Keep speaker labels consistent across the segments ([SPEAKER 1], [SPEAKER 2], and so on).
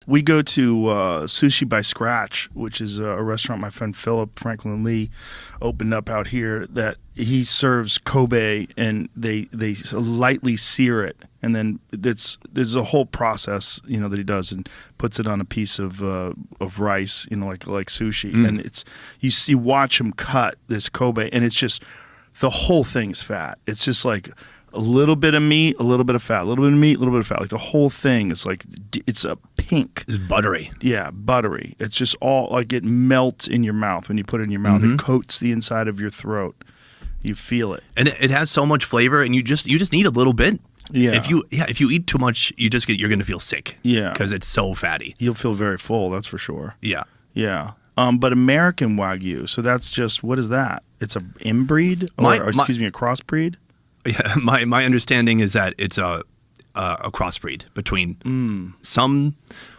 [SPEAKER 1] We go to Sushi by Scratch, which is a restaurant my friend Philip Franklin Lee opened up out here. That he serves Kobe, and they lightly sear it, and then there's a whole process, that he does, and puts it on a piece of rice, like sushi, and you watch him cut this Kobe, and it's just the whole thing's fat. It's just like a little bit of meat, a little bit of fat, a little bit of meat, a little bit of fat. Like the whole thing is like, it's a pink.
[SPEAKER 2] It's buttery.
[SPEAKER 1] Yeah, buttery. It's just all like it melts in your mouth when you put it in your mouth. It coats the inside of your throat. You feel it.
[SPEAKER 2] And it has so much flavor, and you just need a little bit.
[SPEAKER 1] Yeah.
[SPEAKER 2] If you eat too much, you're going to feel sick.
[SPEAKER 1] Yeah.
[SPEAKER 2] Because it's so fatty.
[SPEAKER 1] You'll feel very full, that's for sure.
[SPEAKER 2] Yeah.
[SPEAKER 1] Yeah. But American Wagyu, so that's just, what is that? It's a inbreed? A crossbreed?
[SPEAKER 2] Yeah, my understanding is that it's a crossbreed between some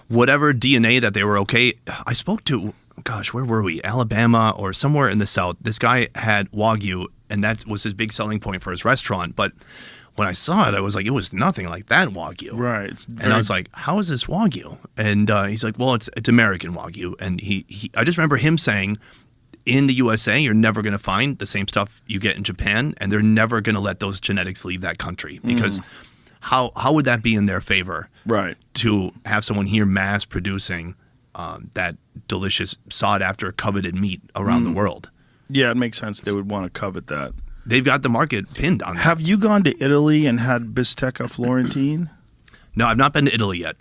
[SPEAKER 2] whatever DNA that they were okay. I spoke to, gosh, where were we? Alabama or somewhere in the South. This guy had Wagyu, and that was his big selling point for his restaurant. But when I saw it, I was like, it was nothing like that Wagyu.
[SPEAKER 1] Right.
[SPEAKER 2] And I was like, how is this Wagyu? And he's like, well, it's American Wagyu. And I just remember him saying, in the USA, you're never going to find the same stuff you get in Japan, and they're never going to let those genetics leave that country, because how would that be in their favor?
[SPEAKER 1] Right.
[SPEAKER 2] To have someone here mass producing that delicious, sought after, coveted meat around the world.
[SPEAKER 1] Yeah, it makes sense. They would want to covet that.
[SPEAKER 2] They've got the market pinned on them.
[SPEAKER 1] Have you gone to Italy and had bistecca Florentine?
[SPEAKER 2] No, I've not been to Italy yet.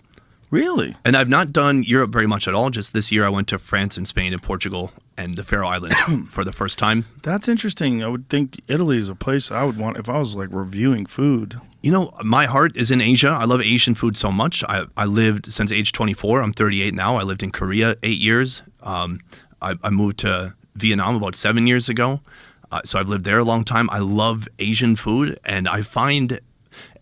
[SPEAKER 1] Really?
[SPEAKER 2] And I've not done Europe very much at all. Just this year I went to France and Spain and Portugal and the Faroe Islands for the first time.
[SPEAKER 1] That's interesting. I would think Italy is a place I would want if I was like reviewing food.
[SPEAKER 2] My heart is in Asia. I love Asian food so much. I lived since age 24. I'm 38 now. I lived in Korea 8 years. I moved to Vietnam about 7 years ago. So I've lived there a long time. I love Asian food, and I find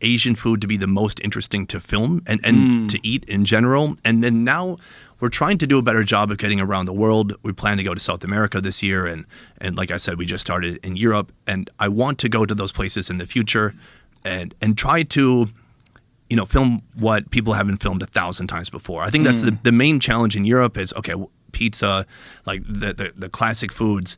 [SPEAKER 2] Asian food to be the most interesting to film and to eat in general. And then now we're trying to do a better job of getting around the world. We plan to go to South America this year. And like I said, we just started in Europe. And I want to go to those places in the future and try to, film what people haven't filmed 1,000 times before. I think that's the main challenge in Europe is, okay, pizza, like the classic foods.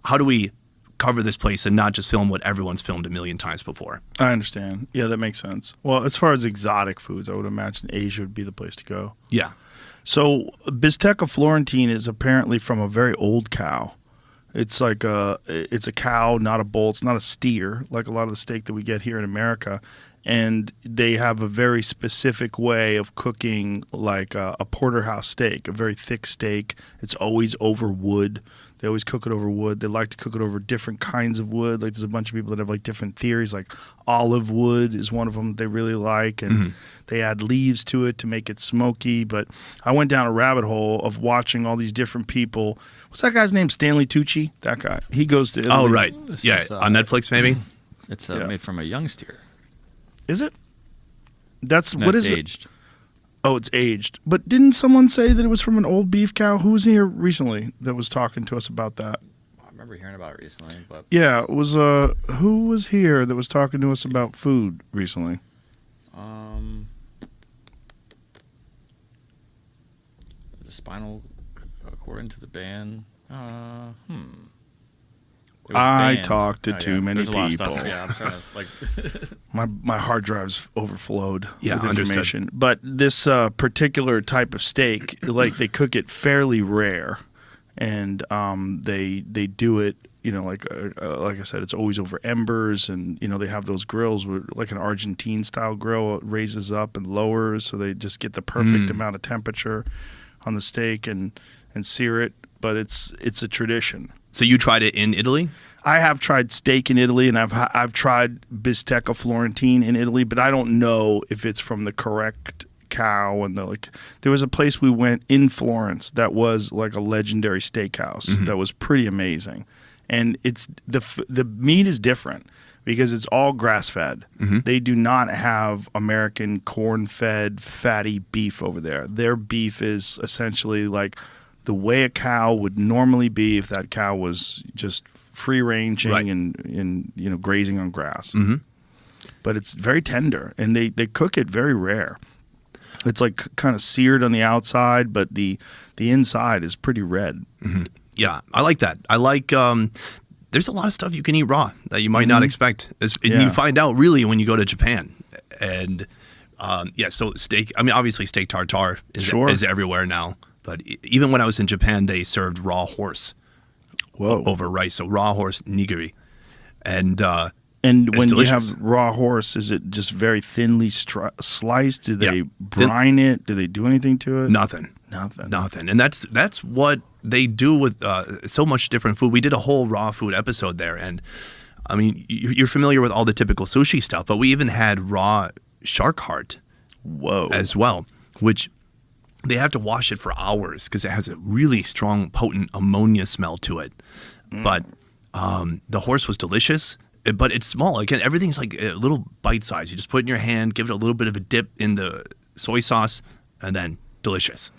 [SPEAKER 2] How do we cover this place and not just film what everyone's filmed 1,000,000 times before?
[SPEAKER 1] I understand. Yeah, that makes sense. Well, as far as exotic foods, I would imagine Asia would be the place to go.
[SPEAKER 2] Yeah.
[SPEAKER 1] So bistecca Florentine is apparently from a very old cow. It's like it's a cow, not a bull. It's not a steer, like a lot of the steak that we get here in America. And they have a very specific way of cooking, like a porterhouse steak, a very thick steak. It's always over wood. They always cook it over wood. They like to cook it over different kinds of wood. Like there's a bunch of people that have like different theories. Like olive wood is one of them they really like, and they add leaves to it to make it smoky. But I went down a rabbit hole of watching all these different people. What's that guy's name? Stanley Tucci. That guy. He goes to Italy.
[SPEAKER 2] Oh right,
[SPEAKER 3] This
[SPEAKER 2] yeah,
[SPEAKER 3] is,
[SPEAKER 2] on Netflix maybe.
[SPEAKER 3] It's made from a young steer.
[SPEAKER 1] Is it? That's
[SPEAKER 3] No,
[SPEAKER 1] what
[SPEAKER 3] it's
[SPEAKER 1] is
[SPEAKER 3] aged.
[SPEAKER 1] it? Oh, it's aged. But didn't someone say that it was from an old beef cow? Who was here recently that was talking to us about that?
[SPEAKER 3] I remember hearing about it recently, but
[SPEAKER 1] Yeah, it was who was here that was talking to us about food recently?
[SPEAKER 3] the spinal, according to the band, It was
[SPEAKER 1] I
[SPEAKER 3] banned.
[SPEAKER 1] talked to too many
[SPEAKER 3] There's a lot of
[SPEAKER 1] people.
[SPEAKER 3] stuff. Yeah, I'm trying to
[SPEAKER 1] My hard drive's overflowed
[SPEAKER 2] Yeah,
[SPEAKER 1] with
[SPEAKER 2] understood.
[SPEAKER 1] information. But this particular type of steak, like they cook it fairly rare, and they do it. Like I said, it's always over embers, and they have those grills where, like an Argentine style grill, it raises up and lowers, so they just get the perfect amount of temperature on the steak and sear it. But it's a tradition.
[SPEAKER 2] So you tried it in Italy?
[SPEAKER 1] I have tried steak in Italy, and I've tried bistecca Florentine in Italy, but I don't know if it's from the correct cow. And there was a place we went in Florence that was like a legendary steakhouse that was pretty amazing, and it's the meat is different because it's all grass fed. They do not have American corn fed fatty beef over there. Their beef is essentially like the way a cow would normally be if that cow was just free ranging and grazing on grass. But it's very tender, and they cook it very rare. It's like kind of seared on the outside, but the inside is pretty red.
[SPEAKER 2] Yeah, I like that. I like. There's a lot of stuff you can eat raw that you might not expect. And
[SPEAKER 1] Yeah.
[SPEAKER 2] you find out really when you go to Japan. And so steak. I mean, obviously steak tartare is everywhere now. But even when I was in Japan, they served raw horse over rice. So raw horse nigiri, and
[SPEAKER 1] when you
[SPEAKER 2] delicious.
[SPEAKER 1] have raw horse, is it just very thinly sliced? Do they
[SPEAKER 2] Yeah.
[SPEAKER 1] brine it? Do they do anything to it?
[SPEAKER 2] Nothing. And that's what they do with so much different food. We did a whole raw food episode there, and I mean, you're familiar with all the typical sushi stuff, but we even had raw shark heart as well, which they have to wash it for hours because it has a really strong, potent ammonia smell to it. But the horse was delicious, but it's small. Again, everything's like a little bite size. You just put it in your hand, give it a little bit of a dip in the soy sauce, and then delicious.